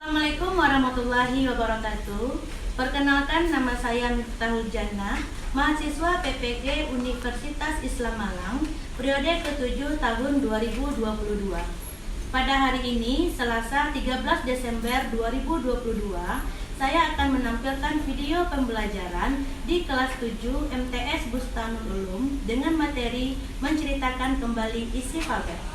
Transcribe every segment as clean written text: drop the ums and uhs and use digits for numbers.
Assalamualaikum warahmatullahi wabarakatuh. Perkenalkan, nama saya Miftahul Jannah, mahasiswa PPG Universitas Islam Malang, periode ke-7 tahun 2022. Pada hari ini, Selasa 13 Desember 2022, saya akan menampilkan video pembelajaran di kelas 7 MTS Bustanul Ulum dengan materi menceritakan kembali isi fabel.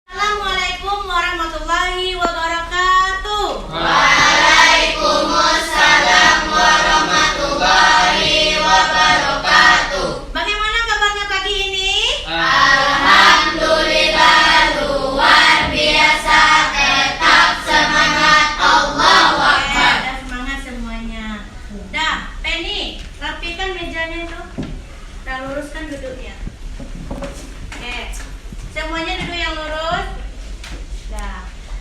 Assalamualaikum warahmatullahi wabarakatuh. Waalaikumsalam warahmatullahi wabarakatuh. Bagaimana kabarnya pagi ini? Alhamdulillah luar biasa, tetap semangat. Allahu Akbar. Ada semangat semuanya. Dah, Penny, rapikan mejanya itu. Kita luruskan duduknya. Semuanya duduk yang lurus.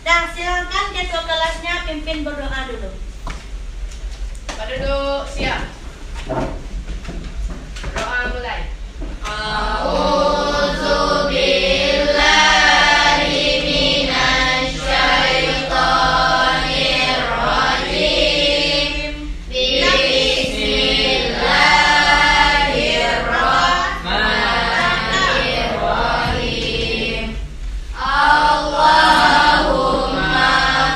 Dah, silakan ketua kelasnya pimpin berdoa dulu. Pak duduk siap. Doa mulai. A'udzu billahi minasyaitonir rajim. Bismillahirrahmanirrahim. Allahumma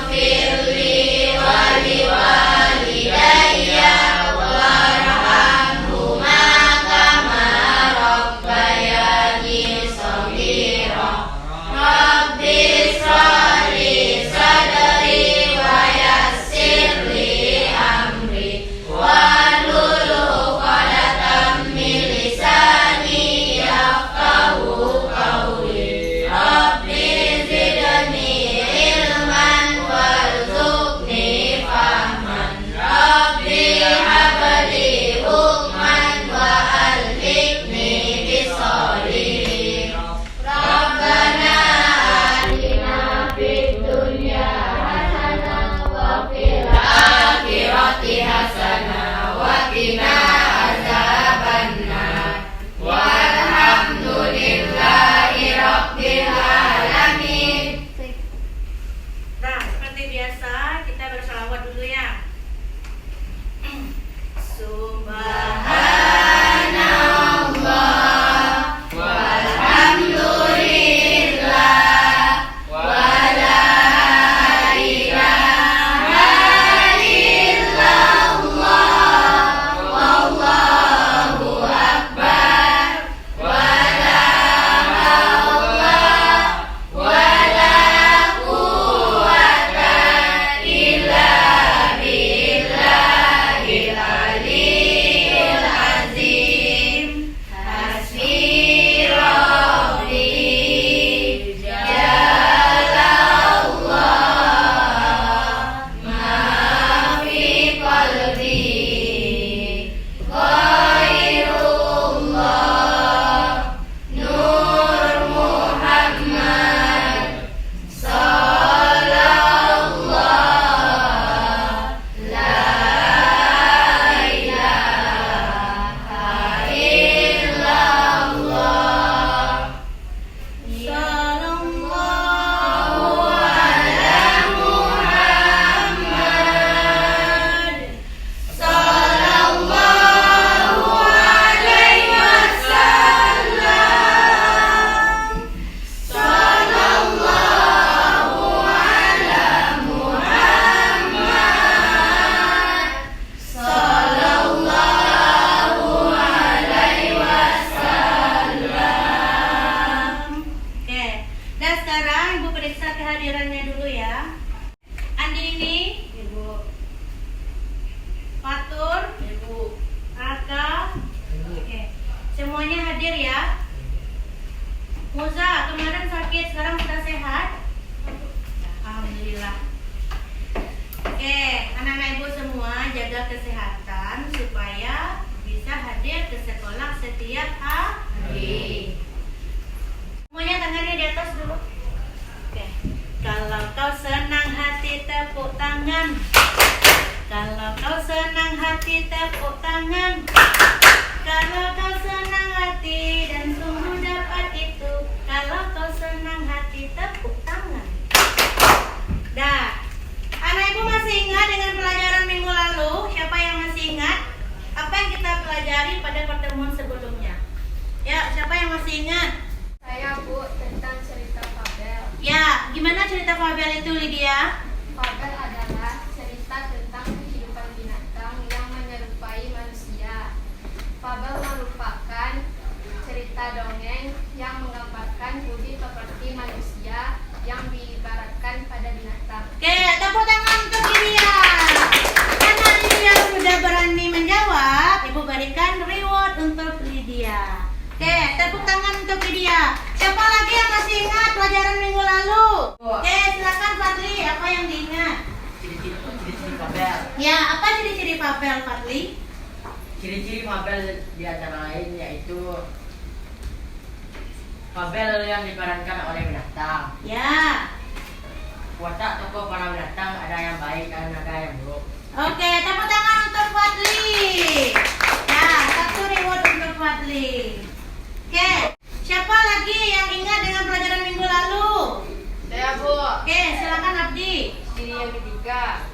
firli wa liwalidayya warhamhuma kama rabbayani shaghira. Rabbi shrah li sadri wa yassir li amri wahlul 'uqdatam min lisani yafqahu qawli. Rabbi zidni ilman warzuqni fahman. Rabbi habli hukman wa alhiqni bisolihin. Rabbana atina fid dunya hasanah wa fil akhirati hasanah wa qina azabannar. Walhamdulillahi rabbil alamin. Nah, seperti biasa kita berselawat dulu ya. Subhanallah walhamdulillah wala ilaha illallah wallahu akbar wala haula wala quwwata illa billahil aliyyil azim. Hasbi rabbi jalallah ma fi qalbi ghairullah nur Muhammad sallallahu la ilaha illallah. Sallallahu ala Muhammad sallallahu alaihi wasallam. Sallallahu ala Muhammad sallallahu alaihi wasallam. Oke. Dan sekarang Ibu periksa kehadirannya dulu ya. Andini, Ibu. Fatur, Ibu. Raka, oke. Semuanya hadir ya. Muza kemarin sakit, sekarang sudah sehat. Alhamdulillah. Oke, anak-anak Ibu semua jaga kesehatan supaya bisa hadir ke sekolah setiap hari. Semuanya tangannya di atas dulu. Oke. Kalau kau senang hati tepuk tangan. Kalau kau senang hati tepuk tangan. Kalau kau senang hati dan sungguh dapat itu. Kalau kau senang hati masih ingat? Saya Bu tentang cerita fabel. Ya, gimana cerita fabel itu, Lydia? Fabel adalah cerita tentang kehidupan binatang yang menyerupai manusia. Fabel merupakan cerita dongeng yang menggambarkan budi pekerti manusia yang diibaratkan pada binatang. Oke, tepuk tangan untuk Lydia. Karena Lydia sudah berani menjawab, Ibu berikan reward untuk Lydia. Oke, tepuk tangan untuk Lydia. Siapa lagi yang masih ingat pelajaran minggu lalu? Oke, silakan Fadli, apa yang diingat? Ciri-ciri fabel. Ya, apa ciri-ciri fabel, Fadli? Ciri-ciri fabel di antara lain yaitu fabel yang diperankan oleh binatang. Ya. Watak tokoh para binatang ada yang baik dan ada yang buruk. Oke, tepuk tangan untuk Fadli. Ya, satu reward untuk Fadli. Oke, siapa lagi yang ingat dengan pelajaran minggu lalu? Saya Bu. Oke, silakan Abdi. Ciri yang ketiga,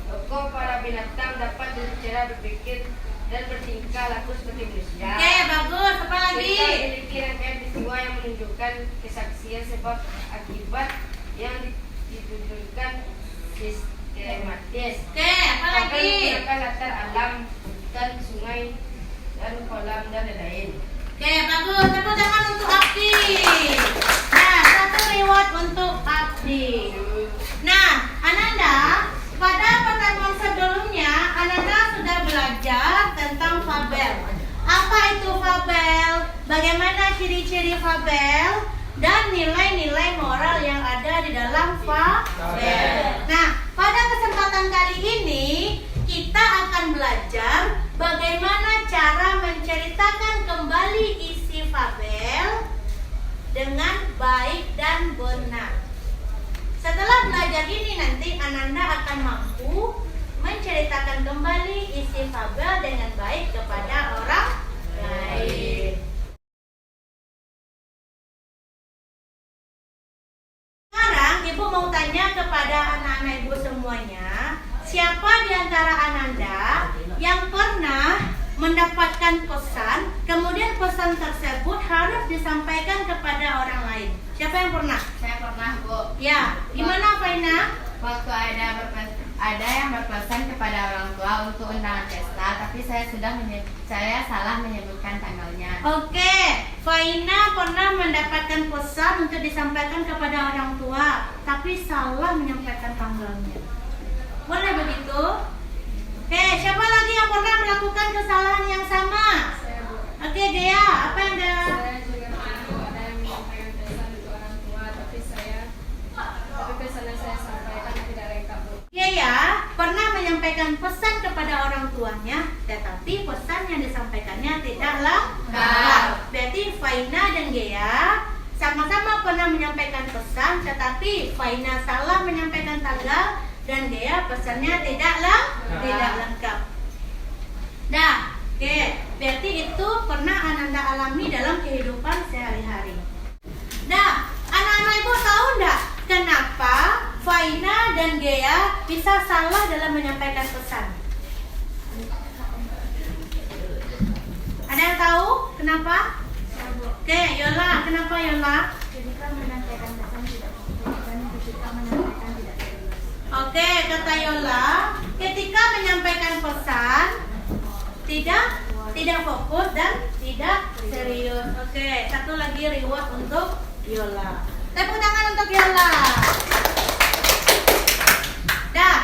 tokoh para binatang dapat berbicara, berpikir, dan bertingkah laku seperti manusia. Oke, bagus. Apa lagi? Cerita memiliki rangkaian peristiwa yang menunjukkan kesaksian sebab akibat yang ditunjukkan sistematis. Oke, apa lagi? Menggunakan latar alam, hutan, sungai, dan kolam dan lain-lain. Oke, bagus. Tepuk tangan untuk Abdi. Nah, satu reward untuk Abdi. Nah, Ananda, pada pertemuan sebelumnya Ananda sudah belajar tentang fabel. Apa itu fabel? Bagaimana ciri-ciri fabel? Dan nilai-nilai moral yang ada di dalam fabel. Nah, pada kesempatan kali ini kita akan belajar bagaimana cara menceritakan kembali isi fabel dengan baik dan benar. Setelah belajar ini nanti Ananda akan mampu menceritakan kembali isi fabel dengan baik kepada orang lain. Sekarang Ibu mau tanya kepada anak-anak Ibu semuanya, siapa di antara Ananda yang pernah mendapatkan pesan, kemudian pesan tersebut harus disampaikan kepada orang lain? Siapa yang pernah? Saya pernah Bu. Ya, gimana Faina? Waktu ada yang berpesan kepada orang tua untuk undangan pesta, tapi saya salah menyebutkan tanggalnya. Oke, Faina pernah mendapatkan pesan untuk disampaikan kepada orang tua, tapi salah menyampaikan tanggalnya. Boleh begitu? Oke, siapa lagi yang pernah melakukan kesalahan yang sama? Saya Bu. Oke, Gea, apa yang Gea? Saya juga pernah ada yang menyampaikan pesan untuk orang tua, tapi pesan yang saya sampaikan tidak lengkap Bu. Gea pernah menyampaikan pesan kepada orang tuanya, tetapi pesan yang disampaikannya tidak lengkap. Berarti Faina dan Gea sama-sama pernah menyampaikan pesan, tetapi Faina salah menyampaikan tanggal dan Gea pesannya tidak lengkap. Nah, oke, berarti itu pernah Ananda alami dalam kehidupan sehari-hari. Nah, anak-anak Ibu tahu enggak kenapa Faina dan Gea bisa salah dalam menyampaikan pesan? Ada yang tahu kenapa? Oke, Yola, kenapa Yola? Ketika menyampaikan pesan tidak dan ketika menyampaikan tidak serius. Oke, kata Yola, ketika menyampaikan pesan tidak fokus dan tidak serius. Oke, satu lagi reward untuk Yola. Tepuk tangan untuk Yola. Nah,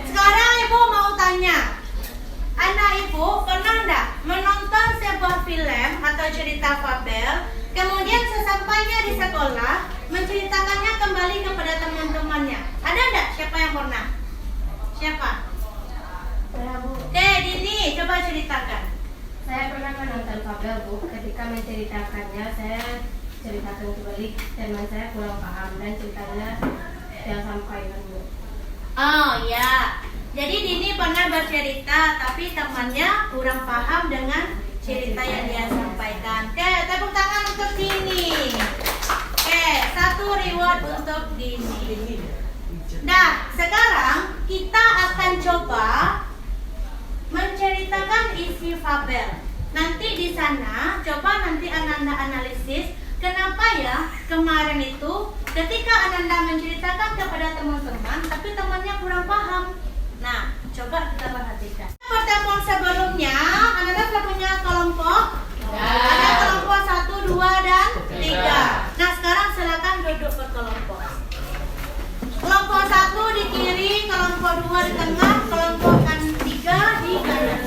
sekarang Ibu mau tanya, anak Ibu pernah enggak menonton sebuah film atau cerita fabel, kemudian sesampainya di sekolah menceritakannya kembali kepada teman-temannya? Ada enggak? Siapa yang pernah? Siapa? Saya Bu. Oke, Dini, coba ceritakan. Saya pernah menonton fabel Bu. Ketika menceritakannya, saya ceritakan kembali teman saya kurang paham dan ceritanya yang sampaikan Bu. Oh ya, jadi Dini pernah bercerita tapi temannya kurang paham dengan cerita yang dia sampaikan. Oke, tepuk tangan untuk Dini. Oke, satu reward untuk Dini. Nah, sekarang kita akan coba menceritakan isi fabel. Nanti di sana, coba nanti Ananda analisis saya kemarin itu ketika Ananda menceritakan kepada teman-teman, tapi temannya kurang paham. Nah, coba kita perhatikan. Pertemuan sebelumnya, Ananda sudah punya kelompok. Ada kelompok 1, 2, dan 3. Nah, sekarang silakan duduk berkelompok. Kelompok 1 di kiri, kelompok 2 di tengah, kelompok 3 di kanan.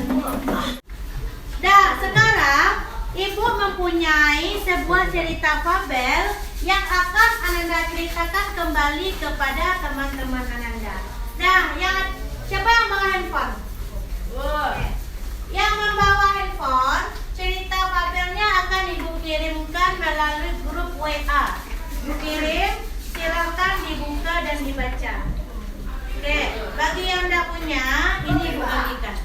Nah, sekarang Ibu mempunyai sebuah cerita fabel yang akan Ananda ceritakan kembali kepada teman-teman Ananda. Nah, siapa yang membawa handphone? Yang membawa handphone, cerita fabelnya akan Ibu kirimkan melalui grup WA. Ibu kirim, silakan dibuka dan dibaca. Oke, bagi yang tidak punya, ini Ibu bagikan.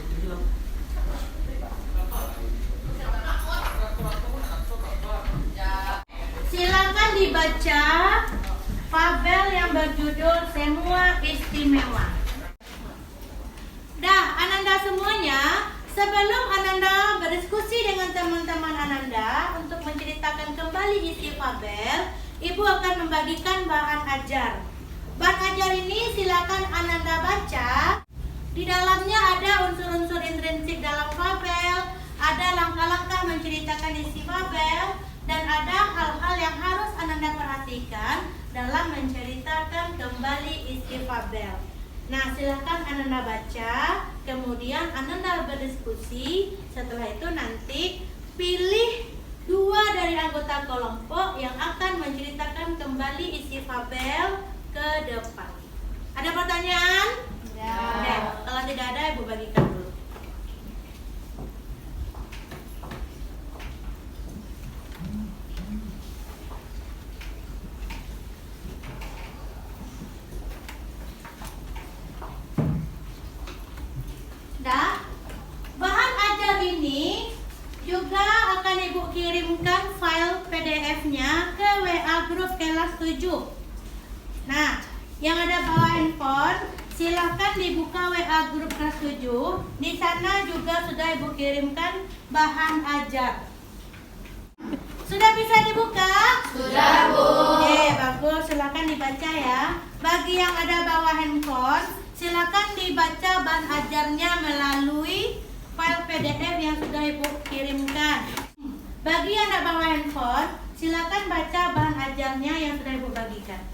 Silakan dibaca fabel yang berjudul Semua Istimewa. Dah, Ananda semuanya, sebelum Ananda berdiskusi dengan teman-teman Ananda untuk menceritakan kembali isi fabel, Ibu akan membagikan bahan ajar. Bahan ajar ini silakan Ananda baca. Di dalamnya ada unsur-unsur intrinsik dalam fabel, ada langkah-langkah menceritakan isi fabel, dan ada hal-hal yang harus Ananda perhatikan dalam menceritakan kembali isi fabel. Nah, silahkan Ananda baca, kemudian Ananda berdiskusi. Setelah itu nanti pilih 2 dari anggota kelompok yang akan menceritakan kembali isi fabel ke depan. Ada pertanyaan? Ya. Oke, kalau tidak ada, Ibu bagikan dulu. Bahan ajar ini juga akan Ibu kirimkan file PDF-nya ke WA grup kelas 7. Nah, yang ada bawa handphone, silahkan dibuka WA grup kelas 7. Di sana juga sudah Ibu kirimkan bahan ajar. Sudah bisa dibuka? Sudah, Bu. Oke, bagus. Silahkan dibaca ya. Bagi yang ada bawa handphone, silakan dibaca bahan ajarnya melalui file PDF yang sudah Ibu kirimkan. Bagi yang tidak bawa handphone, silakan baca bahan ajarnya yang sudah Ibu bagikan.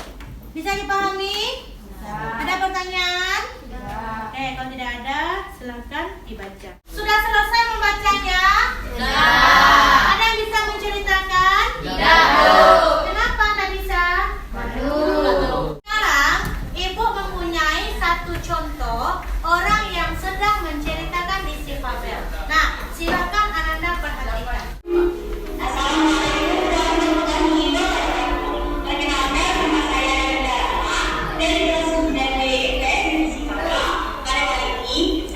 Bisa dipahami? Ada pertanyaan? Oke, kalau tidak ada, silakan dibaca. Sudah selesai membacanya? Ada yang bisa menceritakan? Tidak, Bu. Kenapa tidak bisa? Sekarang Ibu mempunyai satu contoh orang yang sedang menceritakan isi fabel. Nah, silakan Ananda perhatikan.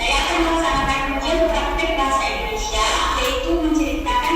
Saya akan melaksanakan ujian praktik bahasa Indonesia, yaitu menceritakan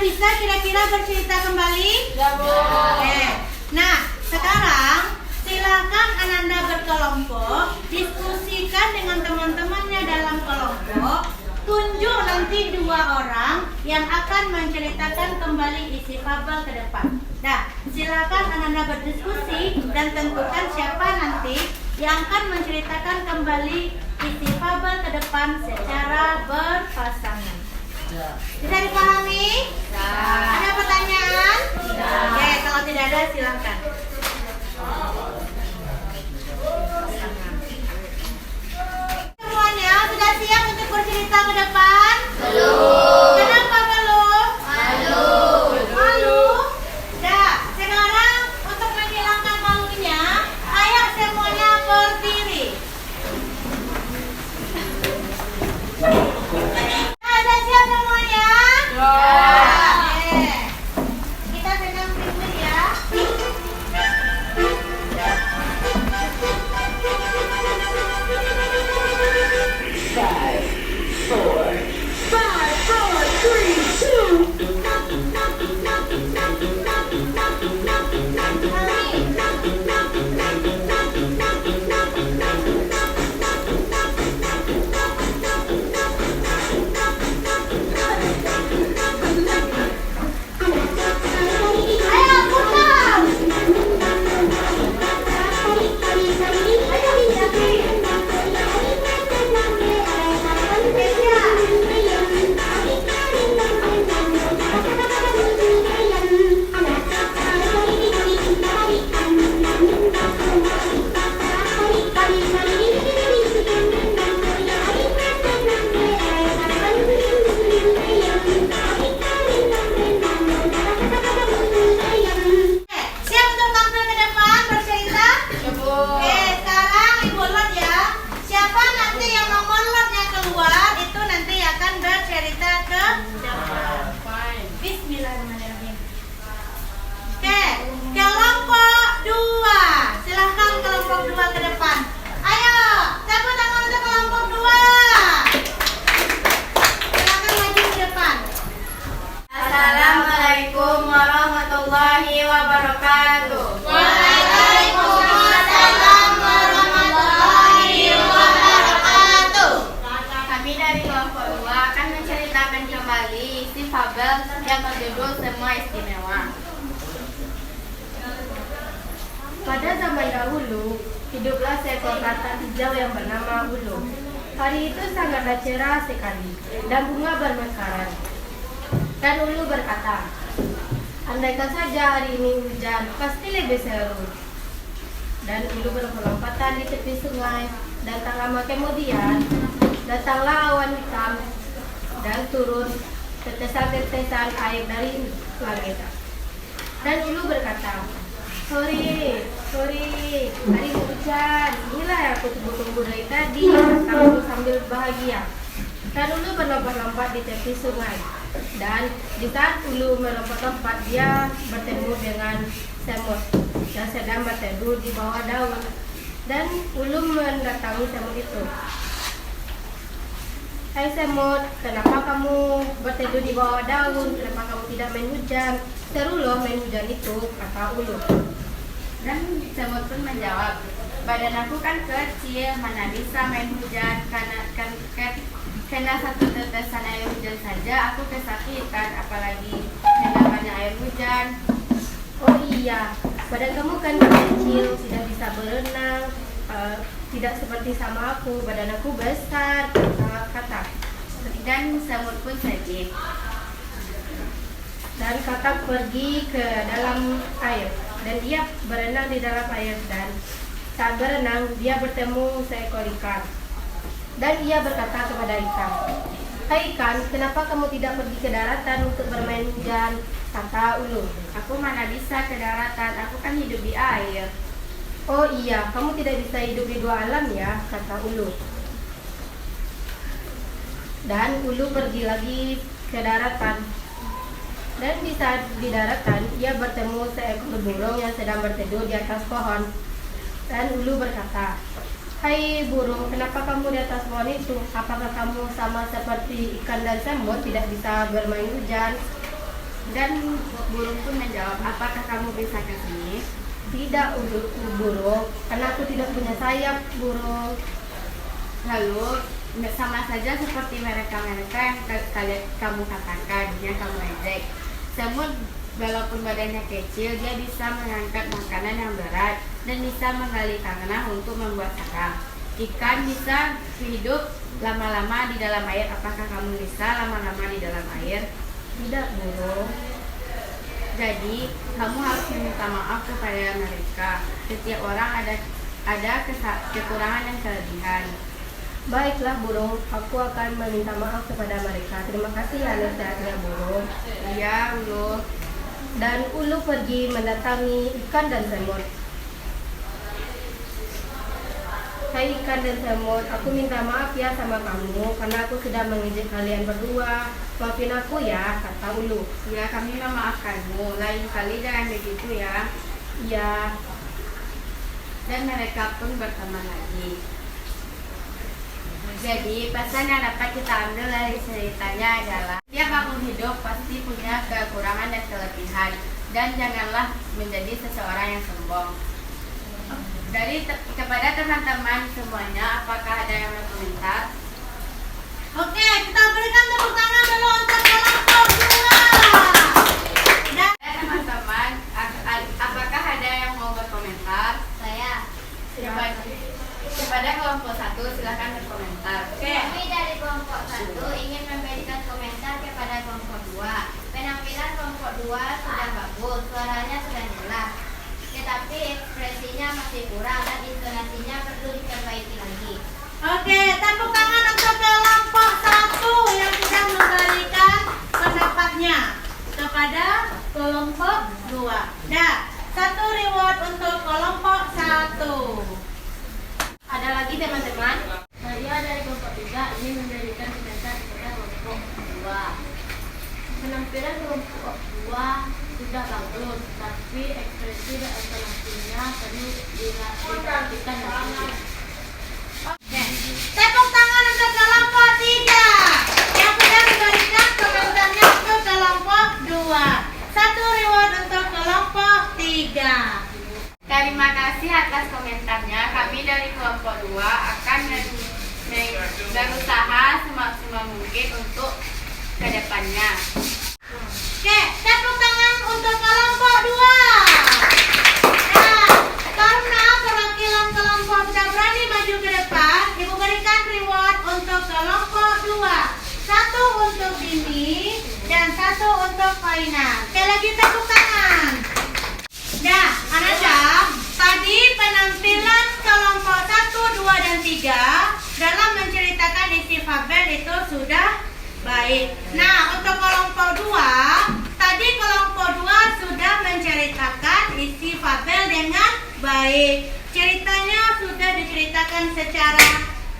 bisa kira-kira bercerita kembali? Ya, Bu. Oke. Nah, sekarang silakan Ananda berkelompok, diskusikan dengan teman-temannya dalam kelompok. Tunjuk nanti 2 orang yang akan menceritakan kembali isi fabel ke depan. Nah, silakan Ananda berdiskusi dan tentukan siapa nanti yang akan menceritakan kembali isi fabel ke depan secara berpasangan. Bisa dipahami? Ada pertanyaan? Oke, kalau tidak ada silakan. Semuanya sudah siap untuk bercerita ke depan? Belum. Kenapa belum? Malu. Dah, sekarang untuk menghilangkan malunya, ayo semuanya berdiri. Ada siap semuanya? Oke. Kita pegang pinggir ya. Ayo putar. Siap untuk tampil ke depan bercerita? Oke, sekarang Ibu Lot ya. Siapa nanti yang nomor lotnya keluar itu nanti akan bercerita ke depan. Bismillahirrahmanirrahim. Oke, kelompok 2. Silahkan kelompok 2 ke depan. Ayo, tepuk tangan untuk kelompok 2. Silahkan maju ke depan. Assalamualaikum warahmatullahi wabarakatuh. Waalaikumsalam warahmatullahi wabarakatuh. Kami dari kelompok 2 akan menceritakan kembali isi fabel yang berjudul Semua Istimewa. Pada zaman dahulu, hiduplah seekor kata hijau yang bernama Ulu. Hari itu sangatlah cerah sekali dan bunga bermekaran. Dan Ulu berkata, andaikan saja hari ini hujan, pasti lebih seru. Dan Ulu berlompatan di tepi sungai, dan tak lama kemudian datanglah awan hitam dan turun tetesan-tetesan air dari langit. Dan Ulu berkata, Hore, hari hujan, inilah yang aku tunggu-tunggu dari tadi, sambil bahagia. Dan Ulu berlompat-lompat di tepi sungai. Dan di saat Ulu melompat-lompat, dia bertemu dengan semut yang sedang berteduh di bawah daun. Dan Ulu mendatangi semut itu. Hai semut, kenapa kamu berteduh di bawah daun? Kenapa kamu tidak main hujan? Seru loh main hujan itu, kata Ulu. Dan semut pun menjawab, badan aku kan kecil, mana bisa main hujan, karena satu tetesan air hujan saja aku kesakitan, apalagi kena banyak air hujan. Oh iya, badan kamu kan kecil, tidak bisa berenang, tidak seperti sama aku, badan aku besar, kata. Dan semut pun sedih. Dan Katak pergi ke dalam air dan dia berenang di dalam air, dan saat berenang dia bertemu seekor ikan. Dan ia berkata kepada ikan, hai ikan, kenapa kamu tidak pergi ke daratan untuk bermain hujan? Kata Ulu, aku mana bisa ke daratan, aku kan hidup di air. Oh iya, kamu tidak bisa hidup di dua alam ya, kata Ulu. Dan Ulu pergi lagi ke daratan. Dan di saat di daratan, ia bertemu seekor burung yang sedang berteduh di atas pohon. Dan Ulu berkata, hai burung, kenapa kamu di atas pohon itu? Apakah kamu sama seperti ikan dan semut tidak bisa bermain hujan? Dan burung pun menjawab, apakah kamu bisa ke sini? Tidak, burung, karena aku tidak punya sayap, burung. Lalu sama saja seperti mereka-mereka yang kamu katakan, yang kamu ejek. Semut walaupun badannya kecil, dia bisa mengangkat makanan yang berat dan bisa menggali tanah untuk membuat sarang. Ikan bisa hidup lama-lama di dalam air. Apakah kamu bisa lama-lama di dalam air? Tidak, burung. Jadi kamu harus meminta maaf kepada mereka. Setiap orang ada kekurangan dan kelebihan. Baiklah, burung, aku akan meminta maaf kepada mereka. Terima kasih ya nasihatnya, burung. Iya, Ulu. Dan Ulu pergi mendatangi ikan dan semut. Hai ikan dan semut, aku minta maaf ya sama kamu karena aku sudah mengejek kalian berdua. Maafin aku ya, kata Ulu. Ya, kami memaafkanmu. Lain kali jangan begitu ya. Ya, Dan mereka pun berteman lagi. Jadi pesan yang dapat kita ambil dari ceritanya adalah tiap makhluk hidup pasti punya kekurangan dan kelebihan, dan janganlah menjadi seseorang yang sombong. Kepada teman-teman semuanya, apakah ada yang berkomentar? Oke, kita berikan tepuk tangan dulu untuk kelompok 2. Dan Teman-teman, apakah ada yang mau berkomentar? Saya. Kepada kelompok 1 silakan berkomentar. oke. Kami dari kelompok 1 ingin memberikan komentar kepada kelompok 2. Penampilan kelompok 2 sudah bagus, suaranya sudah jelas. Tetapi ekspresinya masih kurang dan intonasinya perlu diperbaiki lagi. Oke, tepuk tangan untuk kelompok 1 yang sudah memberikan pendapatnya kepada kelompok 2. Nah, 1 reward untuk kelompok 1. ada lagi teman-teman. Saya dari kelompok 3 ingin memberikan komentar kepada kelompok 2. Penampilan kelompok 2 sudah bagus, tapi ekspresi dan intonasinya perlu diperhatikan lagi. Oke, tepuk tangan untuk kelompok 3 yang sudah memberikan komentarnya untuk kelompok 2. 1 reward untuk kelompok 3. Terima kasih atas komentarnya. Kami dari kelompok 2 akan berusaha semaksimal mungkin untuk kedepannya. Oke, tepuk tangan untuk kelompok 2. Nah, karena perwakilan kelompok sudah berani maju ke depan, Ibu berikan reward untuk kelompok 2. 1 untuk Dini dan 1 untuk Faina. Sekali lagi tepuk tangan. Nah, anak-anak, tadi penampilan kelompok 1, 2, dan 3 dalam menceritakan isi fabel itu sudah baik. Nah, untuk kelompok 2, tadi kelompok 2 sudah menceritakan isi fabel dengan baik. Ceritanya sudah diceritakan secara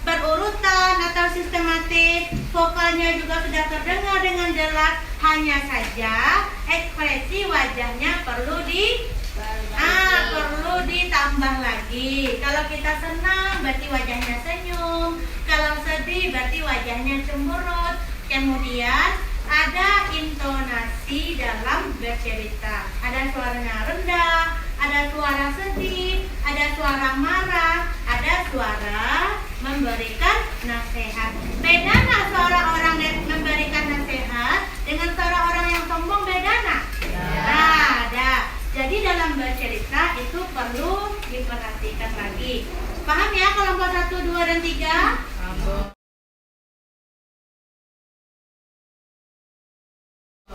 berurutan atau sistematis. Vokalnya juga sudah terdengar dengan jelas. Hanya saja ekspresi wajahnya perlu ditambah lagi. Kalau kita senang berarti wajahnya senyum. Kalau sedih berarti wajahnya cemberut. Kemudian ada intonasi dalam bercerita. Ada suaranya rendah, ada suara sedih, ada suara marah, ada suara memberikan nasihat. Beda nggak suara orang memberikan nasihat dengan suara orang yang sombong, beda nggak? Nah, ada. Jadi dalam bercerita itu perlu diperhatikan lagi. Paham ya kelompok 1, 2, dan 3?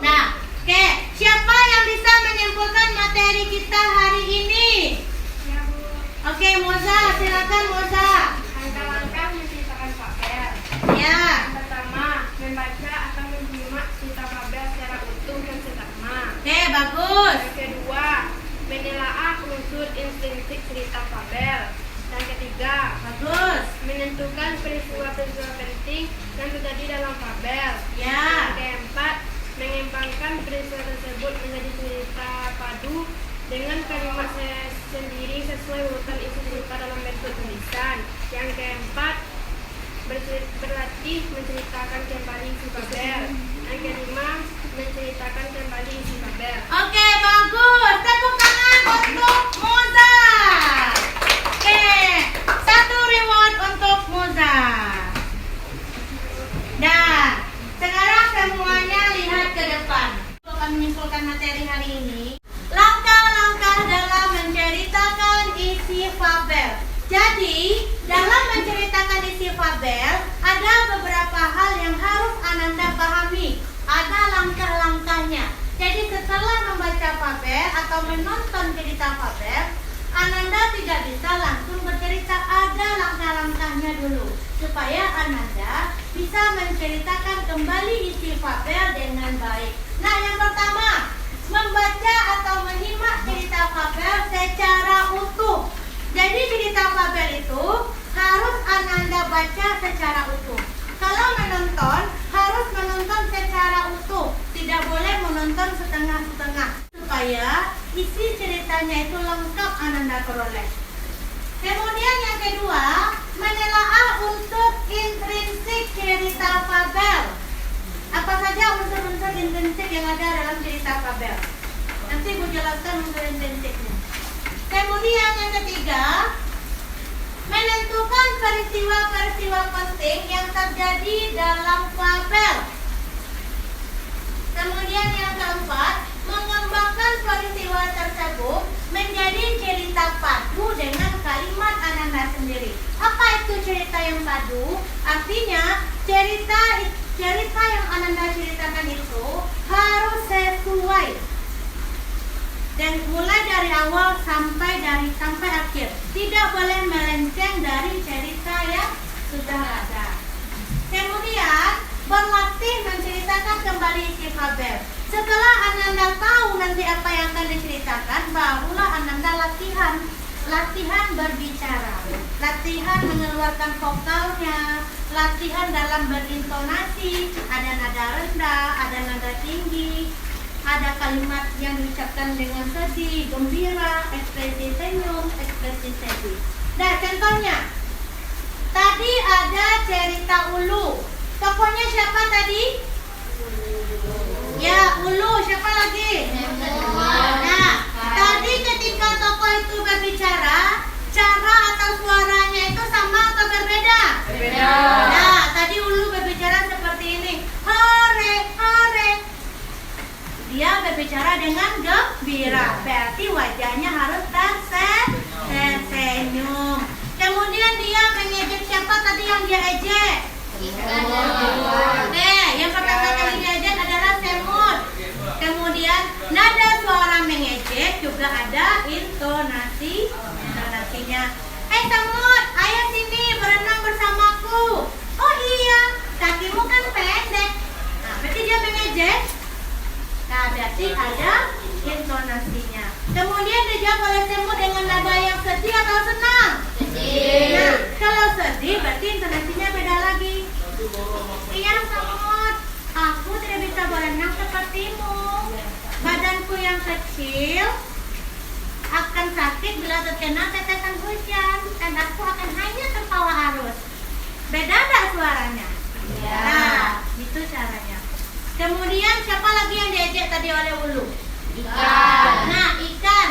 Nah, oke. Siapa yang bisa menyimpulkan materi kita hari ini? Oke, Moza, silakan Moza. Langkah-langkah menceritakan fabel. Ya. Yang pertama, membaca akan menyimak cerita fabel secara utuh dan seksama. Oke, bagus. Yang kedua, menelaah unsur instinktif cerita fabel. Yang ketiga, Bagus. menentukan peristiwa-peristiwa penting yang terjadi dalam fabel. Ya. Yang keempat, mengembangkan peristiwa tersebut menjadi cerita padu dengan kalimat sendiri sesuai urutan isi cerita dalam bentuk tulisan. Yang keempat, berlatih menceritakan kembali isi fabel. Yang kelima, menceritakan kembali isi materi hari ini. Langkah-langkah dalam menceritakan isi fabel. Jadi, dalam menceritakan isi fabel, ada beberapa hal yang harus Ananda pahami. Ada langkah-langkahnya. Jadi, setelah membaca fabel atau menonton cerita fabel, Ananda tidak bisa langsung bercerita, ada langkah-langkahnya dulu supaya Ananda bisa menceritakan kembali isi fabel dengan baik. Nah, yang pertama, membaca atau menyimak cerita fabel secara utuh. Jadi cerita fabel itu harus Ananda baca secara utuh. Kalau menonton, harus menonton secara utuh, tidak boleh menonton setengah-setengah supaya isi ceritanya itu lengkap Ananda peroleh. Kemudian yang kedua, menelaah unsur intrinsik cerita fabel. Apa saja unsur-unsur intrinsik yang ada dalam cerita fabel? Nanti Bu jelaskan unsur intrinsiknya. Kemudian yang ketiga, menentukan peristiwa-peristiwa penting yang terjadi dalam fabel. Kemudian yang keempat, mengembangkan peristiwa tersebut menjadi cerita padu dengan kalimat Ananda sendiri. Apa itu cerita yang padu? Artinya cerita yang Ananda ceritakan itu harus sesuai dan mulai dari awal sampai akhir. Tidak boleh melenceng dari cerita yang sudah ada. Kemudian berlatih menceritakan kembali isi fabel. Setelah Ananda tahu nanti apa yang akan diceritakan, barulah Ananda latihan berbicara, latihan mengeluarkan vokalnya, latihan dalam berintonasi, ada nada rendah, ada nada tinggi, ada kalimat yang diucapkan dengan sedih, gembira, ekspresi senyum, ekspresi sedih. Nah, contohnya tadi ada cerita Ulu. Tokohnya siapa tadi? Ya, Ulu. Siapa lagi? Nah, tadi ketika tokoh itu berbicara, cara atau suaranya itu sama atau berbeda? Berbeda. Nah, tadi Ulu berbicara seperti ini. Hore, hore. Dia berbicara dengan gembira. Berarti wajahnya harus tersenyum. Kemudian dia mengejek siapa tadi yang dia ejek? Yang pertama kali diajak adalah semut. Kemudian nada suara mengejek juga ada intonasinya. Semut, ayo sini berenang bersamaku. Oh iya, kakimu kan pendek. Nah, berarti dia mengejek. Nah, berarti ada intonasinya. Kemudian dijawab oleh semut dengan nada yang sedih atau senang? Sedih. Nah, kalau sedih berarti intonasinya beda lagi. Iya semut, aku tidak bisa berenang sepertimu. Badanku yang kecil akan sakit bila terkena tetesan hujan, dan aku akan hanya terbawa arus. Beda tak suaranya? Ya. Nah, itu caranya. Kemudian siapa lagi yang diejek tadi oleh Ulu? Ikan. Nah, ikan.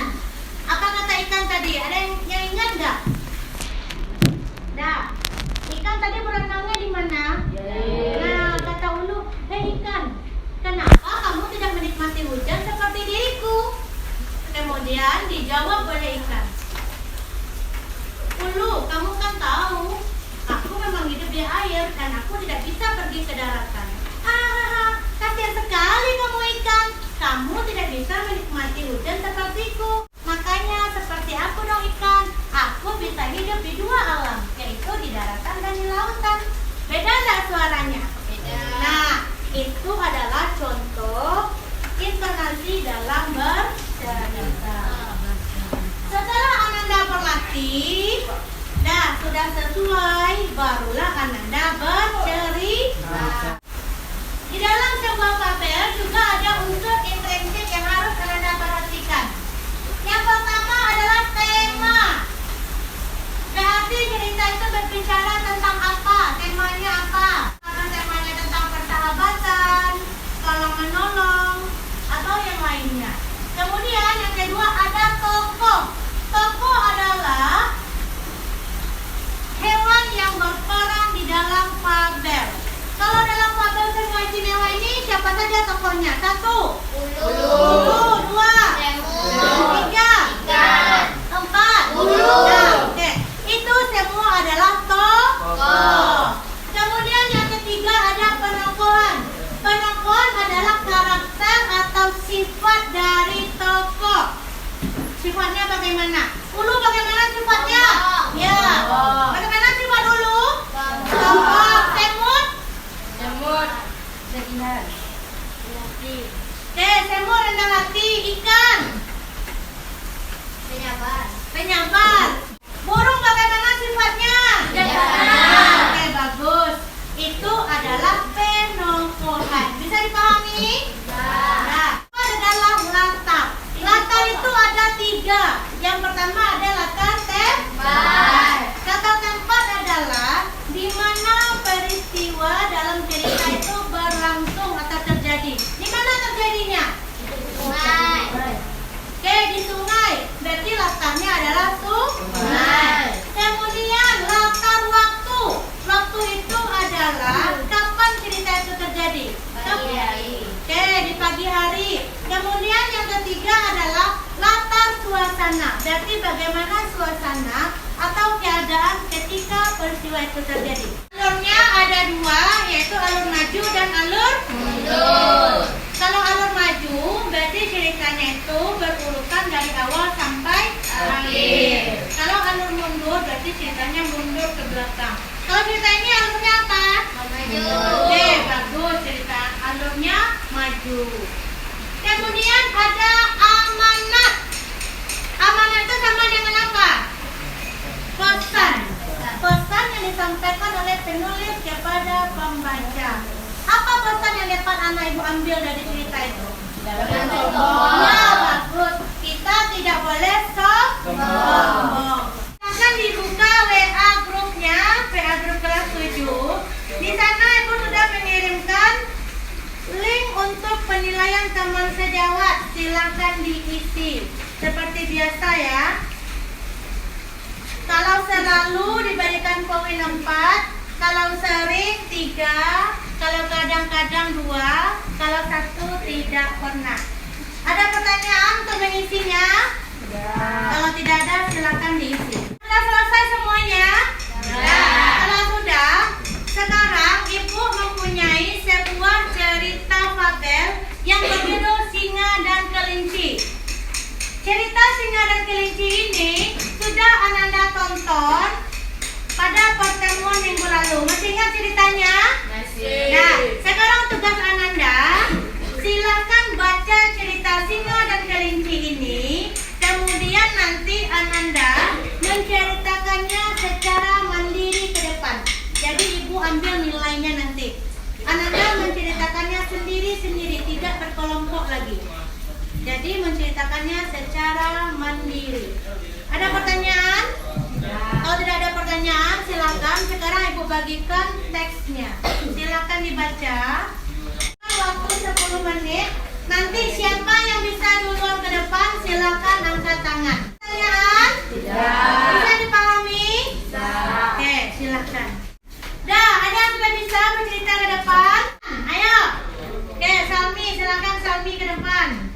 Apa kata ikan tadi? Ada yang ingat nggak? Nah, ikan tadi berenangnya di mana? Nah, kata Ulu, ikan, kenapa kamu tidak menikmati hujan seperti diriku? Kemudian dijawab oleh ikan, Ulu, kamu kan tahu, aku memang hidup di air dan aku tidak bisa pergi ke daratan. Hahaha, kasihan sekali kamu ikan. Kamu tidak bisa menikmati hujan sepertiku. Makanya seperti aku dong ikan. Aku bisa hidup di dua alam, yaitu di daratan dan di lautan. Beda nggak suaranya? Beda. Nah, itu adalah contoh intonasi dalam bercerita. Setelah Ananda berlatih, nah sudah sesuai, barulah Ananda bercerita. Di dalam sebuah fabel juga ada unsur intrinsik yang harus Ananda perhatikan. Yang pertama adalah tema. Berarti cerita itu berbicara tentang apa? Temanya apa? Karena temanya tentang persahabatan, tolong menolong, atau yang lainnya. Kemudian yang kedua ada tokoh. Tokoh adalah hewan yang berperan di dalam fabel. Kalau dalam fabel semua istimewa ini siapa saja tokohnya? Satu, Ulu. suasana. Berarti bagaimana suasana atau keadaan ketika peristiwa itu terjadi. Alurnya ada dua, yaitu alur maju dan alur mundur. Kalau alur maju, berarti ceritanya itu berurutan dari awal sampai akhir. Kalau alur mundur, berarti ceritanya mundur ke belakang. Kalau cerita ini alurnya apa? Maju. Oke, bagus, cerita alurnya maju. Kemudian ada amanat. Amanat itu sama dengan apa? Pesan. Pesan yang disampaikan oleh penulis kepada pembaca. Apa pesan yang dapat anak ibu ambil dari cerita itu? Jangan Ya, sombong. bagus. Kita tidak boleh sombong. Akan dibuka WA grupnya, WA grup kelas 7. Di sana ibu sudah mengirimkan link untuk penilaian teman sejawat. Silakan diisi. Seperti biasa ya. Kalau selalu diberikan poin 4, kalau sering 3, kalau kadang-kadang 2, kalau 1 tidak pernah. Ada pertanyaan untuk mengisinya? Kalau tidak ada silakan diisi. Sudah selesai semuanya? Kalau sudah, sekarang ibu mempunyai sebuah cerita fabel yang berjudul Singa dan Kelinci. Cerita Singa dan Kelinci ini sudah Ananda tonton pada pertemuan minggu lalu. Masih ingat ceritanya? Nah, sekarang tugas Ananda, silakan baca cerita Singa dan Kelinci ini. Kemudian nanti Ananda menceritakannya secara mandiri ke depan. Jadi ibu ambil nilainya nanti. Ananda menceritakannya sendiri-sendiri, tidak berkelompok lagi. Jadi menceritakannya secara mandiri. Ada pertanyaan? Kalau tidak ada pertanyaan, silakan. Sekarang ibu bagikan teksnya. Silakan dibaca. Waktu 10 menit. Nanti siapa yang bisa duluan ke depan, silakan angkat tangan. Pertanyaan? Bisa dipahami? Oke, silakan. Dah, ada yang sudah bisa bercerita ke depan? Ayo. Oke, Salmi, silakan Salmi ke depan.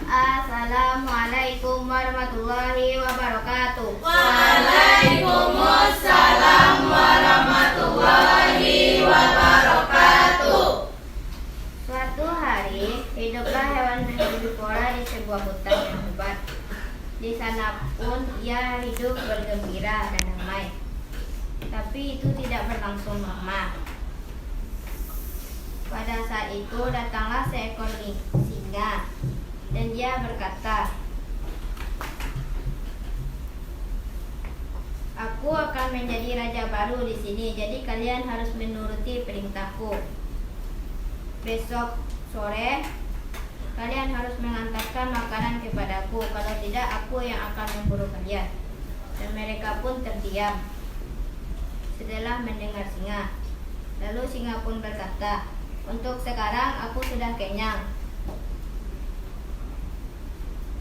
Assalamualaikum warahmatullahi wabarakatuh. Waalaikumsalam warahmatullahi wabarakatuh. Suatu hari, hiduplah hewan herbivora di sebuah hutan yang lebat. Di sana pun ia hidup bergembira dan damai. Tapi itu tidak berlangsung lama. Pada saat itu datanglah seekor singa. Dan dia berkata, "Aku akan menjadi raja baru di sini, jadi kalian harus menuruti perintahku. Besok sore, kalian harus mengantarkan makanan kepadaku. Kalau tidak, aku yang akan memburu kalian." Dan mereka pun terdiam setelah mendengar singa. Lalu singa pun berkata, "Untuk sekarang aku sudah kenyang.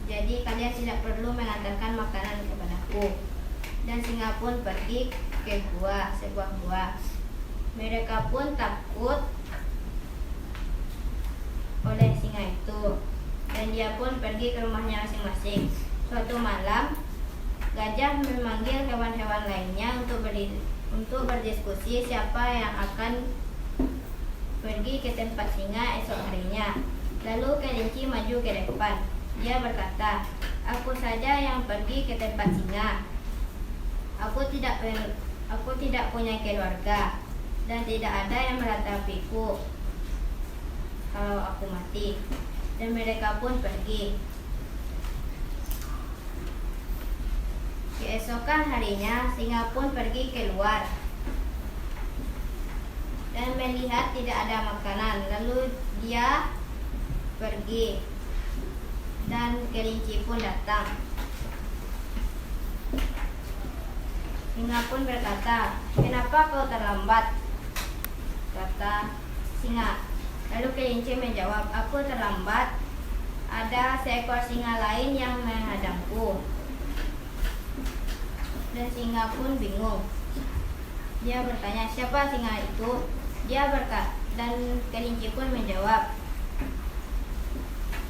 Jadi kalian tidak perlu mengantarkan makanan kepadaku." Dan singa pun pergi ke sebuah gua. Mereka pun takut oleh singa itu. Dan dia pun pergi ke rumahnya masing-masing. Suatu malam, gajah memanggil hewan-hewan lainnya untuk berdiskusi siapa yang akan pergi ke tempat singa esok harinya. Lalu kelinci maju ke depan. Dia berkata, "Aku saja yang pergi ke tempat singa. Aku tidak punya keluarga dan tidak ada yang meratapiku kalau aku mati." Dan mereka pun pergi. Keesokan harinya, singa pun pergi keluar dan melihat tidak ada makanan. Lalu dia pergi. Dan kelinci pun datang. Singa pun berkata, "Kenapa kau terlambat?" Kata singa. Lalu kelinci menjawab, "Aku terlambat. Ada seekor singa lain yang menghadangku." Dan singa pun bingung. Dia bertanya, "Siapa singa itu?" Dia berkata, dan kelinci pun menjawab,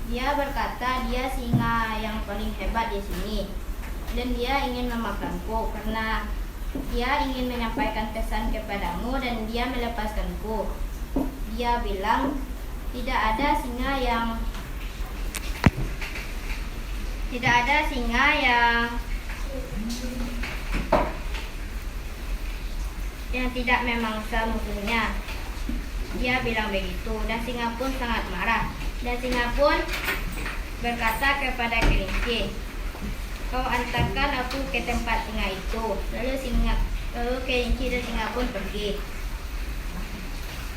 Dia berkata dia singa yang paling hebat di sini dan dia ingin memakanku karena dia ingin menyampaikan pesan kepadamu dan dia melepaskanku. Dia bilang tidak ada singa yang tidak memangsa musuhnya. Dia bilang begitu dan singa pun sangat marah. Dan singa pun berkata kepada kelinci, kau antarkan aku ke tempat singa itu. Lalu kelinci dan singa pun pergi.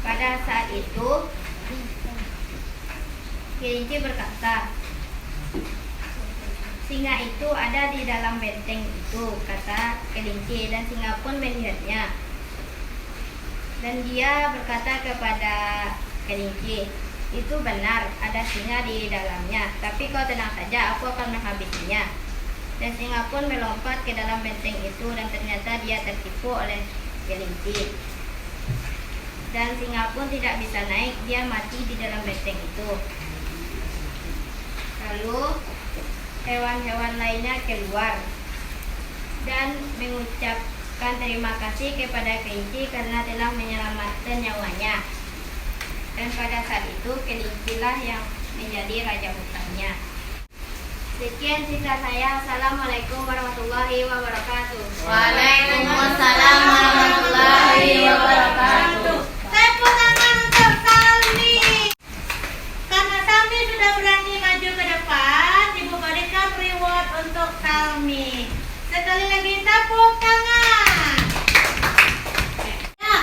Pada saat itu kelinci berkata, singa itu ada di dalam benteng itu, kata kelinci, dan singa pun melihatnya. Dan dia berkata kepada kelinci, itu benar, ada singa di dalamnya, tapi kau tenang saja, aku akan menghabisinya. Dan singa pun melompat ke dalam benteng itu dan ternyata dia tertipu oleh kelinci. Dan singa pun tidak bisa naik, dia mati di dalam benteng itu. Lalu hewan-hewan lainnya keluar dan mengucapkan terima kasih kepada kelinci karena telah menyelamatkan nyawanya. Dan pada saat itu kelincilah yang menjadi raja hutannya. Sekian cerita saya. Assalamualaikum warahmatullahi wabarakatuh. Waalaikumsalam warahmatullahi wabarakatuh. Tepuk tangan untuk Salmi. Karena Salmi sudah berani maju ke depan, Ibu berikan reward untuk Salmi. Sekali lagi tepuk tangan. Nah,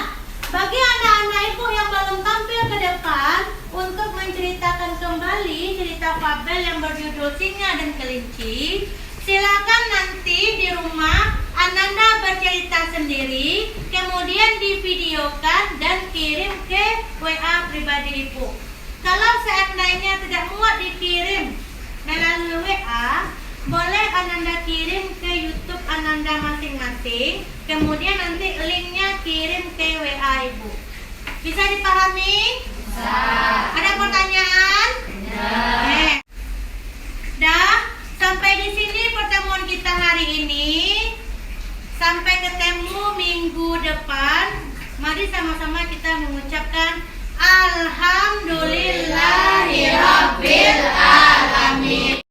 bagi anak-anak ibu yang belum tampil ke depan untuk menceritakan kembali cerita fabel yang berjudul Singa dan Kelinci, silakan nanti di rumah Ananda bercerita sendiri, kemudian divideokan dan kirim ke WA pribadi ibu. Kalau seandainya tidak muat dikirim melalui WA, boleh Ananda kirim ke YouTube Ananda masing-masing, kemudian nanti linknya kirim ke WA ibu. Bisa dipahami? Bisa. Ada pertanyaan?